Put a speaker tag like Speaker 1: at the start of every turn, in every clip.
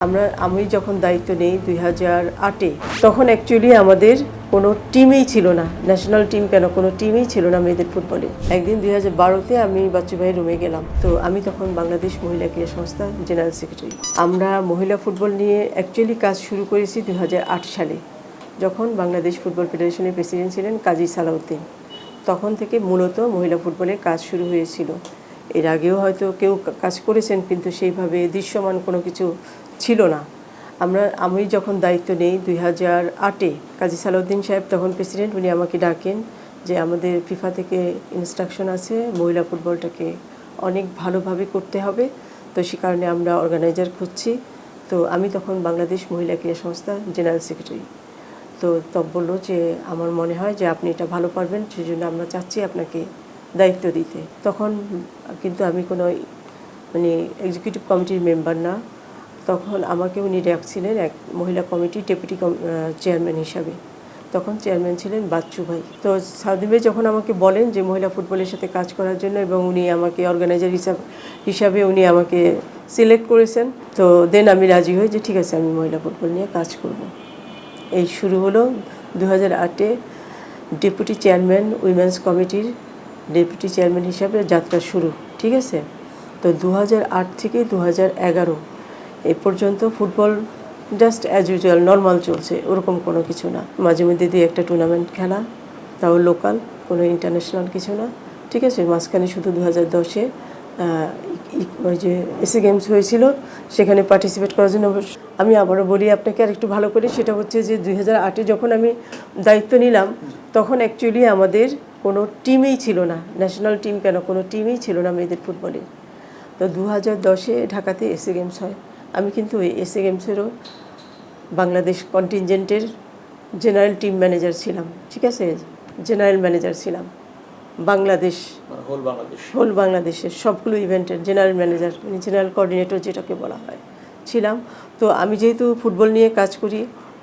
Speaker 1: আমি যখন দায়িত্ব নেই 2008-এ, তখন অ্যাকচুয়ালি আমাদের কোনো টিমেই ছিল না, ন্যাশনাল টিম কেন কোনো টিমেই ছিল না মেয়েদের ফুটবলে। একদিন 2012-তে আমি বাচ্চু ভাই রুমে গেলাম, তো আমি তখন বাংলাদেশ মহিলা ক্রীড়া সংস্থা জেনারেল সেক্রেটারি। আমরা মহিলা ফুটবল নিয়ে অ্যাকচুয়ালি কাজ শুরু করেছি 2008 সালে, যখন বাংলাদেশ ফুটবল ফেডারেশনের প্রেসিডেন্ট ছিলেন কাজী সালাউদ্দিন। তখন থেকে মূলত মহিলা ফুটবলের কাজ শুরু হয়েছিল। এর আগেও হয়তো কেউ কাজ করেছেন, কিন্তু সেইভাবে দৃশ্যমান কোনো কিছু ছিল না। আমি যখন দায়িত্ব নেই 2008-এ, কাজী সালাউদ্দিন সাহেব তখন প্রেসিডেন্ট, উনি আমাকে ডাকেন যে আমাদের ফিফা থেকে ইনস্ট্রাকশন আছে মহিলা ফুটবলটাকে অনেক ভালোভাবে করতে হবে, তো সে কারণে আমরা অর্গানাইজার খুঁজছি। তো আমি তখন বাংলাদেশ মহিলা ক্রীড়া সংস্থা জেনারেল সেক্রেটারি। তো বললো যে আমার মনে হয় যে আপনি এটা ভালো পারবেন, সেই জন্য আমরা চাচ্ছি আপনাকে দায়িত্ব দিতে। তখন কিন্তু আমি কোনো এক্সিকিউটিভ কমিটির মেম্বার না, তখন আমাকে উনি ডাকছিলেন এক মহিলা কমিটির ডেপুটি চেয়ারম্যান হিসাবে। তখন চেয়ারম্যান ছিলেন বাচ্চু ভাই। তো সাউদি ভাই যখন আমাকে বলেন যে মহিলা ফুটবলের সাথে কাজ করার জন্য, এবং উনি আমাকে অর্গানাইজার হিসাবে উনি আমাকে সিলেক্ট করেছেন, তো দেন আমি রাজি হই যে ঠিক আছে, আমি মহিলা ফুটবল নিয়ে কাজ করব। এই শুরু হলো 2008-এ ডেপুটি চেয়ারম্যান, উইমেন্স কমিটির ডেপুটি চেয়ারম্যান হিসাবে যাত্রা শুরু। ঠিক আছে, তো 2008 থেকে 2011 এ পর্যন্ত football just as usual normal চলছে, ওরকম কোনো কিছু না। মাঝে মধ্যে দিয়ে একটা টুর্নামেন্ট খেলা, তাও লোকাল, কোনো ইন্টারন্যাশনাল কিছু না। ঠিক আছে, মাঝখানে শুধু 2010-এ ওই যে এসএ গেমস হয়েছিল, সেখানে পার্টিসিপেট করার জন্য আমি আবারও বলি আপনাকে আর একটু ভালো করে, সেটা হচ্ছে যে 2008-এ যখন আমি দায়িত্ব নিলাম, তখন অ্যাকচুয়ালি আমাদের কোনো টিমেই ছিল না, ন্যাশনাল টিম কেন কোনো টিমেই ছিল না মেয়েদের ফুটবলে। তো 2010-এ ঢাকাতে এসএ গেমস হয়। আমি কিন্তু ওই এসএ গেমসেরও বাংলাদেশ কন্টিনজেন্টের জেনারেল টিম ম্যানেজার ছিলাম। ঠিক আছে, জেনারেল ম্যানেজার ছিলাম বাংলাদেশ, হোল বাংলাদেশের সবগুলো ইভেন্টের জেনারেল ম্যানেজার, জেনারেল কোঅর্ডিনেটর যেটাকে বলা হয়, ছিলাম। তো আমি যেহেতু ফুটবল নিয়ে কাজ করি,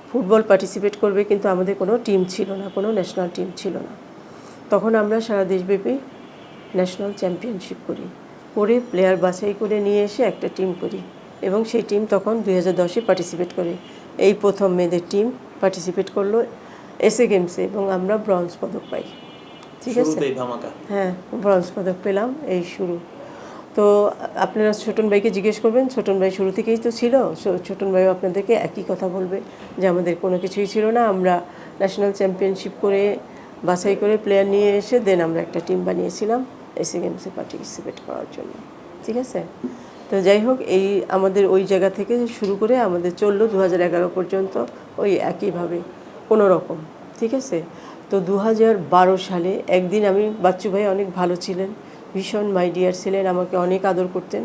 Speaker 1: ফুটবল পার্টিসিপেট করবে, কিন্তু আমাদের কোনো টিম ছিল না, কোনো ন্যাশনাল টিম ছিল না। তখন আমরা সারা দেশব্যাপী ন্যাশনাল চ্যাম্পিয়নশিপ করে প্লেয়ার বাছাই করে নিয়ে এসে একটা টিম করি, এবং সেই টিম তখন 2010-এ পার্টিসিপেট করে। এই প্রথম মেয়েদের টিম পার্টিসিপেট করলো এসএ গেমসে, এবং আমরা ব্রোঞ্জ পদক পাই। ঠিক আছে, হ্যাঁ, ব্রোঞ্জ পদক পেলাম, এই শুরু। তো আপনারা ছোটন ভাইকে জিজ্ঞেস করবেন, ছোটন ভাই শুরু থেকেই তো ছিল, ছোটন ভাইও আপনাদেরকে একই কথা বলবে যে আমাদের কোনো কিছুই ছিল না, আমরা ন্যাশনাল চ্যাম্পিয়নশিপ করে বাছাই করে প্লেয়ার নিয়ে এসে দেন আমরা একটা টিম বানিয়েছিলাম এসএ গেমসে পার্টিসিপেট করার জন্য। ঠিক আছে, তো যাই হোক, এই আমাদের ওই জায়গা থেকে শুরু করে আমাদের চললো 2011 পর্যন্ত ওই একইভাবে কোনো রকম। ঠিক আছে, তো 2012 সালে একদিন আমি, বাচ্চু ভাই অনেক ভালো ছিলেন, ভীষণ মাই ডিয়ার ছিলেন, আমাকে অনেক আদর করতেন,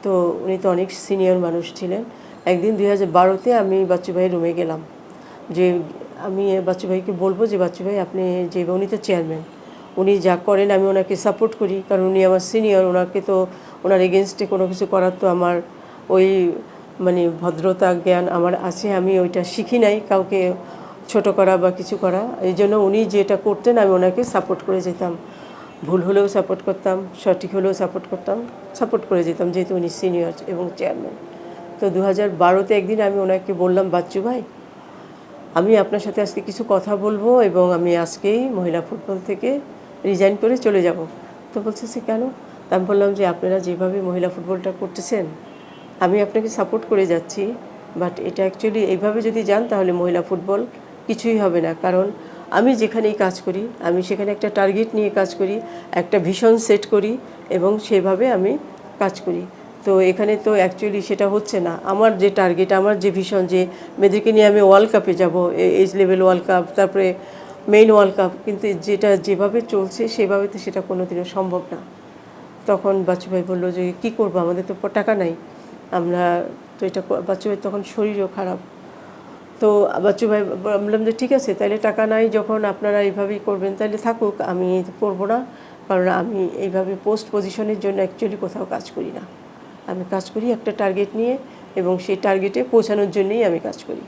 Speaker 1: তো উনি তো অনেক সিনিয়র মানুষ ছিলেন। একদিন 2012-তে আমি বাচ্চু ভাই রুমে গেলাম, যে আমি বাচ্চু ভাইকে বলবো যে বাচ্চু ভাই আপনি যে, উনি তো চেয়ারম্যান, উনি যা করেন আমি ওনাকে সাপোর্ট করি, কারণ উনি আমার সিনিয়র, ওনাকে তো ওনার এগেনস্টে কোনো কিছু করার তো আমার ওই ভদ্রতা জ্ঞান আমার আছে, আমি ওইটা শিখি নাই কাউকে ছোট করা বা কিছু করা। এই জন্য উনি যেটা করতেন আমি ওনাকে সাপোর্ট করে যেতাম, ভুল হলেও সাপোর্ট করতাম, সঠিক হলেও সাপোর্ট করতাম, সাপোর্ট করে যেতাম, যেহেতু উনি সিনিয়র এবং চেয়ারম্যান। তো 2012-তে একদিন আমি ওনাকে বললাম, বাচ্চু ভাই আমি আপনার সাথে আজকে কিছু কথা বলবো, এবং আমি আজকেই মহিলা ফুটবল থেকে রিজাইন করে চলে যাব। তো বলছে সে কেন? আমি বললাম যে আপনারা যেভাবে মহিলা ফুটবলটা করতেছেন আমি আপনাকে সাপোর্ট করে যাচ্ছি, বাট এটা অ্যাকচুয়ালি এইভাবে যদি যান তাহলে মহিলা ফুটবল কিছুই হবে না, কারণ আমি যেখানেই কাজ করি আমি সেখানে একটা টার্গেট নিয়ে কাজ করি, একটা ভিশন সেট করি, এবং সেভাবে আমি কাজ করি। তো এখানে তো অ্যাকচুয়ালি সেটা হচ্ছে না। আমার যে টার্গেট, আমার যে ভিশন, যে মেয়েদেরকে নিয়ে আমি ওয়ার্ল্ড কাপে যাব, এজ লেভেল ওয়ার্ল্ড কাপ, তারপরে মেইন ওয়ার্ল্ড কাপ, কিন্তু যেটা যেভাবে চলছে সেভাবে তো সেটা কোনো দিনও সম্ভব না। তখন বাচ্চু ভাই বললো যে কী করবো, আমাদের তো টাকা নাই, আমরা তো এটা, বাচ্চু ভাই তখন শরীরও খারাপ। তো বাচ্চু ভাই বললাম যে ঠিক আছে, তাহলে টাকা নাই যখন আপনারা এইভাবেই করবেন তাহলে থাকুক, আমি করবো না, কারণ আমি এইভাবে পোস্ট পজিশনের জন্য অ্যাকচুয়ালি কোথাও কাজ করি না। আমি কাজ করি একটা টার্গেট নিয়ে, এবং সেই টার্গেটে পৌঁছানোর জন্যই আমি কাজ করি।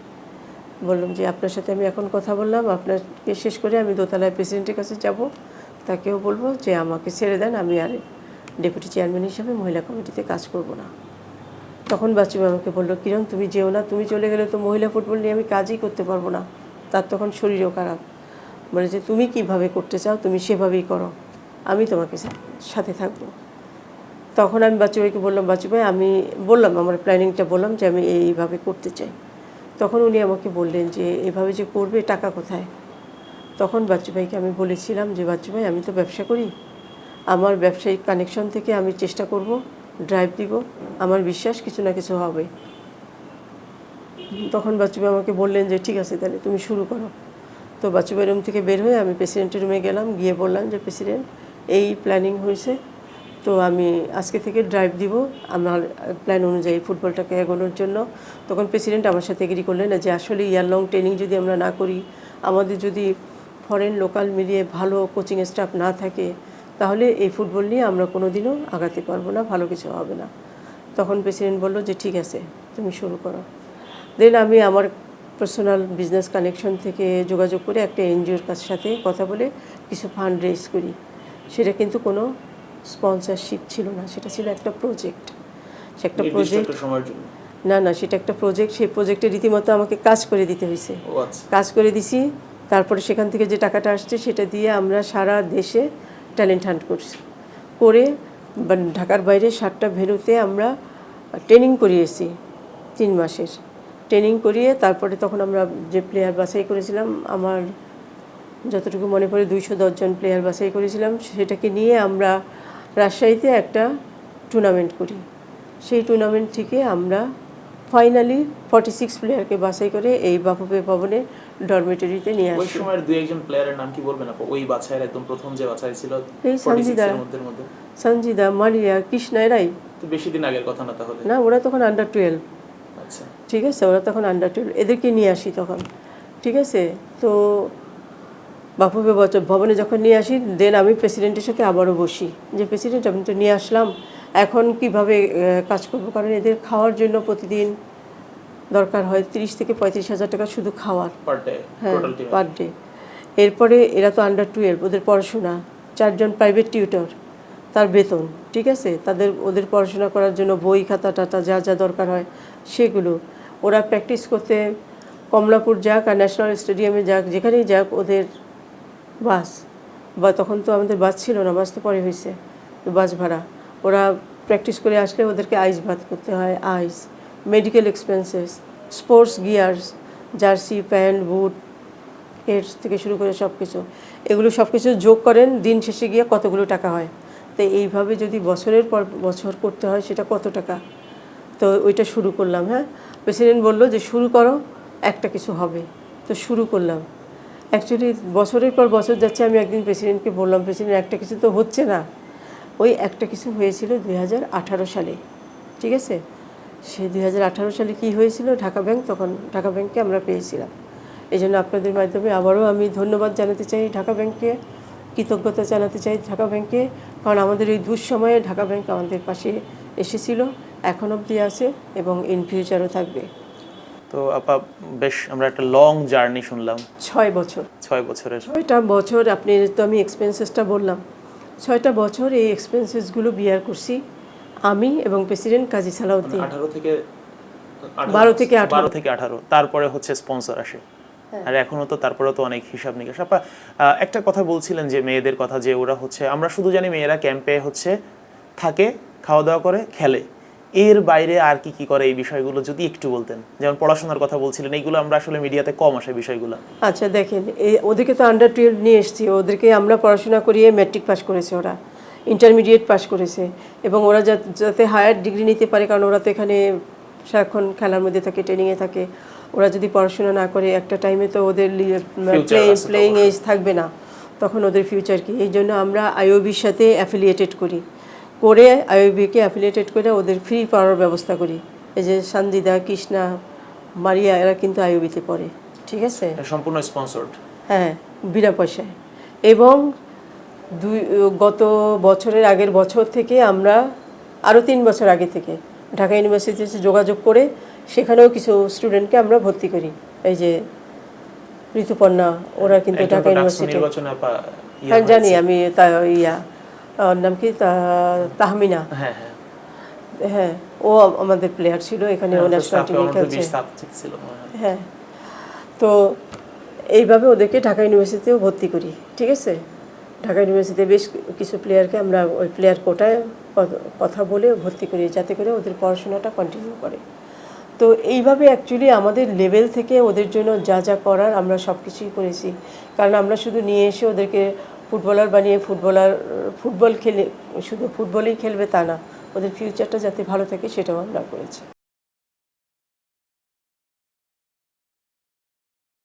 Speaker 1: বললাম যে আপনার সাথে আমি এখন কথা বললাম, আপনাকে শেষ করে আমি দোতলায় প্রেসিডেন্টের কাছে যাব, তাকেও বলবো যে আমাকে ছেড়ে দেন, আমি আর ডেপুটি চেয়ারম্যান হিসাবে মহিলা কমিটিতে কাজ করব না। তখন বাচ্চু ভাই আমাকে বললো, কিরণ তুমি যেও না, তুমি চলে গেলে তো মহিলা ফুটবল নিয়ে আমি কাজই করতে পারবো না। তার তখন শরীরও খারাপ। বলে যে তুমি কিভাবে করতে চাও তুমি সেভাবেই করো, আমি তোমাকে সাথে থাকবো। তখন আমি বাচ্চু ভাইকে বললাম, বাচ্চু ভাই আমি বললাম আমার প্ল্যানিংটা, বললাম যে আমি এইভাবে করতে চাই। তখন উনি আমাকে বললেন যে এভাবে যে করবে টাকা কোথায়। তখন বাচ্চু ভাইকে আমি বলেছিলাম যে বাচ্চু ভাই আমি তো ব্যবসা করি, আমার ব্যবসায়িক কানেকশন থেকে আমি চেষ্টা করব, ড্রাইভ দিব, আমার বিশ্বাস কিছু না কিছু হবে। তখন বাচ্চু ভাই আমাকে বললেন যে ঠিক আছে তাহলে তুমি শুরু করো। তো বাচ্চু ভাই রুম থেকে বের হয়ে আমি প্রেসিডেন্টের রুমে গেলাম, গিয়ে বললাম যে প্রেসিডেন্ট এই প্ল্যানিং হয়েছে, তো আমি আজকে থেকে ড্রাইভ দিব আমার প্ল্যান অনুযায়ী ফুটবলটাকে এগোনোর জন্য। তখন প্রেসিডেন্ট আমার সাথে এগ্রি করলেন যে আসলে ইয়ার লং ট্রেনিং যদি আমরা না করি, আমাদের যদি ফরেন লোকাল মিলিয়ে ভালো কোচিং স্টাফ না থাকে, তাহলে এই ফুটবল নিয়ে আমরা কোনো দিনও আগাতে পারবো না, ভালো কিছু হবে না। তখন প্রেসিডেন্ট বললো যে ঠিক আছে তুমি শুরু করো। দেন আমি আমার পার্সোনাল বিজনেস কানেকশন থেকে যোগাযোগ করে একটা এনজিওর কাছ সাথে কথা বলে কিছু ফান্ড রেজ করি। সেটা কিন্তু কোনো স্পন্সরশিপ ছিল না, সেটা ছিল একটা প্রজেক্ট। সে একটা প্রজেক্ট, না সেটা একটা প্রজেক্ট। সেই প্রজেক্টে রীতিমতো আমাকে কাজ করে দিতে হয়েছে। কাজ করে দিছি, তারপরে সেখান থেকে যে টাকাটা আসছে সেটা দিয়ে আমরা সারা দেশে ট্যালেন্ট হান্ট করছি, করে ঢাকার বাইরে 7টা ভেন্যুতে আমরা ট্রেনিং করিয়েছি। 3 মাসের ট্রেনিং করিয়ে তারপরে তখন আমরা যে প্লেয়ার বাছাই করেছিলাম, আমার যতটুকু মনে পড়ে 210 জন প্লেয়ার বাছাই করেছিলাম, সেটাকে নিয়ে আমরা রাজশাহীতে একটা টুর্নামেন্ট করি। সেই টুর্নামেন্ট থেকে আমরা ফাইনালি 46 প্লেয়ারকে বাছাই করে এই বাফুফে ভবনে ডরমেটরিতে নিয়ে আসি।
Speaker 2: ওই সময়ের দুই একজন প্লেয়ারের নাম কি বলবেন আপু? ওই বাছাইয়ের একদম প্রথম যে বাছাই ছিল,
Speaker 1: এই সঞ্জিদা, মারিয়া, কৃষ্ণা, এরাই।
Speaker 2: তো বেশি দিন আগের কথা না তাহলে?
Speaker 1: না, ওরা তখন আন্ডার 12।
Speaker 2: আচ্ছা,
Speaker 1: ঠিক আছে, ওরা তখন আন্ডার 12, এদেরকে নিয়ে আসি তখন। ঠিক আছে, তো বাফুফে ভবনে যখন নিয়ে আসি, দেন আমি প্রেসিডেন্টের সাথে আবারও বসি যে প্রেসিডেন্ট আমি তো নিয়ে আসলাম, এখন কিভাবে কাজ করবো, কারণ এদের খাওয়ার জন্য প্রতিদিন দরকার হয় 30 থেকে 35 হাজার টাকা শুধু খাওয়ার, হ্যাঁ পার ডে। এরপরে এরা তো আন্ডার 12, ওদের পড়াশোনা, 4 জন প্রাইভেট টিউটর, তার বেতন, ঠিক আছে, ওদের পড়াশোনা করার জন্য বই খাতা টাতা যা যা দরকার হয় সেগুলো। ওরা প্র্যাকটিস করতে কমলাপুর যাক আর ন্যাশনাল স্টেডিয়ামে যাক, যেখানেই যাক ওদের বাস, বা তখন তো আমাদের বাস ছিল না, বাস তো পরে হয়েছে, বাস ভাড়া। ওরা প্র্যাকটিস করে আসলে ওদেরকে আইস বাথ করতে হয়, ice, medical expenses, sports gears, jersey, pant, boot, heads থেকে শুরু করে সব কিছু, এগুলো সব কিছু যোগ করেন, দিন শেষে গিয়ে কতগুলো টাকা হয়। তো এইভাবে যদি বছরের পর বছর করতে হয় সেটা কত টাকা। তো ওইটা শুরু করলাম। হ্যাঁ, প্রেসিডেন্ট বললো যে শুরু করো, একটা কিছু হবে। তো শুরু করলাম। অ্যাকচুয়ালি বছরের পর বছর যাচ্ছে, আমি একদিন প্রেসিডেন্টকে বললাম, প্রেসিডেন্ট একটা কিছু তো হচ্ছে না। ওই একটা কিছু হয়েছিল 2018 সালে, ঠিক আছে। সে 2018 সালে কী হয়েছিল, ঢাকা ব্যাংক, তখন ঢাকা ব্যাংকে আমরা পেয়েছিলাম। এই জন্য আপনাদের মাধ্যমে আবারও আমি ধন্যবাদ জানাতে চাই ঢাকা ব্যাংককে, কৃতজ্ঞতা জানাতে চাই ঢাকা ব্যাংকে, কারণ আমাদের এই দুঃসময়ে ঢাকা ব্যাংক আমাদের পাশে এসেছিল, এখন অবধি আছে এবং ইন ফিউচারও থাকবে।
Speaker 2: তো আপা বেশ আমরা একটা লং জার্নি শুনলাম,
Speaker 1: 6 বছর, 6টা বছর। আপনি তো আমি এক্সপেন্সেসটা বললাম, 6টা বছর এই এক্সপেন্সেসগুলো বিয়ার করছি আমি এবং প্রেসিডেন্ট কাজী সালাউদ্দিন। 12 থেকে 18,
Speaker 2: তারপরে হচ্ছে স্পন্সর আসে, আর এখনো তো তারপরে তো অনেক হিসাব নিকাশ। আপা একটা কথা বলছিলেন যে মেয়েদের কথা, যে ওরা হচ্ছে, আমরা শুধু জানি মেয়েরা ক্যাম্পে হচ্ছে থাকে, খাওয়া দাওয়া করে, খেলে, এর বাইরে আর কি কি করে এই বিষয়গুলো যদি একটু বলতেন। যেমন পড়াশোনার কথা বলছিলেন, এইগুলো আমরা আসলে মিডিয়াতে কম আসে বিষয়গুলো।
Speaker 1: আচ্ছা দেখেন, ওদেরকে তো আন্ডার 12 নিয়ে এসেছি, ওদেরকে আমরা পড়াশোনা করিয়ে ম্যাট্রিক পাস করেছে, ওরা ইন্টারমিডিয়েট পাস করেছে, এবং ওরা যাতে হায়ার ডিগ্রি নিতে পারে, কারণ ওরা তো এখানে সারাক্ষণ খেলার মধ্যে থাকে, ট্রেনিংয়ে থাকে। ওরা যদি পড়াশোনা না করে একটা টাইমে তো ওদের প্লেয়িং এজ থাকবে না, তখন ওদের ফিউচার কি। এই জন্য আমরা আইওবির সাথে অ্যাফিলিয়েটেড করি, করে আইওবিকে অ্যাফিলিয়েটেড করে ওদের ফ্রি পড়ার ব্যবস্থা করি। এই যে সঞ্জিদা, কৃষ্ণা, মারিয়া, এরা কিন্তু আইওবিতে পড়ে, ঠিক আছে,
Speaker 2: সম্পূর্ণ স্পন্সর্ড,
Speaker 1: হ্যাঁ, বিনা পয়সায়। এবং গত বছরের আগের বছর থেকে আমরা আরও 3 বছর আগে থেকে ঢাকা ইউনিভার্সিটিতে যোগাযোগ করে সেখানেও কিছু স্টুডেন্টকে আমরা ভর্তি করি। এই যে ঋতুপর্ণা, ওরা কিন্তু ঢাকা ইউনিভার্সিটি, হ্যাঁ জানি আমি, ওর নাম কি, তাহমিনা, হ্যাঁ, ও আমাদের প্লেয়ার ছিল, এখানে ও ন্যাশনাল টিমে খেলছে। হ্যাঁ, তো এইভাবে ওদেরকে ঢাকা ইউনিভার্সিটিতেও ভর্তি করি, ঠিক আছে। ঢাকা ইউনিভার্সিটিতে বেশ কিছু প্লেয়ারকে আমরা ওই প্লেয়ার কোটায় কথা বলে ভর্তি করি, যাতে করে ওদের পড়াশোনাটা কন্টিনিউ করে। তো এইভাবে অ্যাকচুয়ালি আমাদের লেভেল থেকে ওদের জন্য যা যা করার আমরা সব কিছুই করেছি। কারণ আমরা শুধু নিয়ে এসে ওদেরকে ফুটবলার বানিয়ে ফুটবল খেলে শুধু ফুটবলেই খেলবে তা না, ওদের ফিউচারটা যাতে ভালো থাকে সেটাও আমরা করেছি।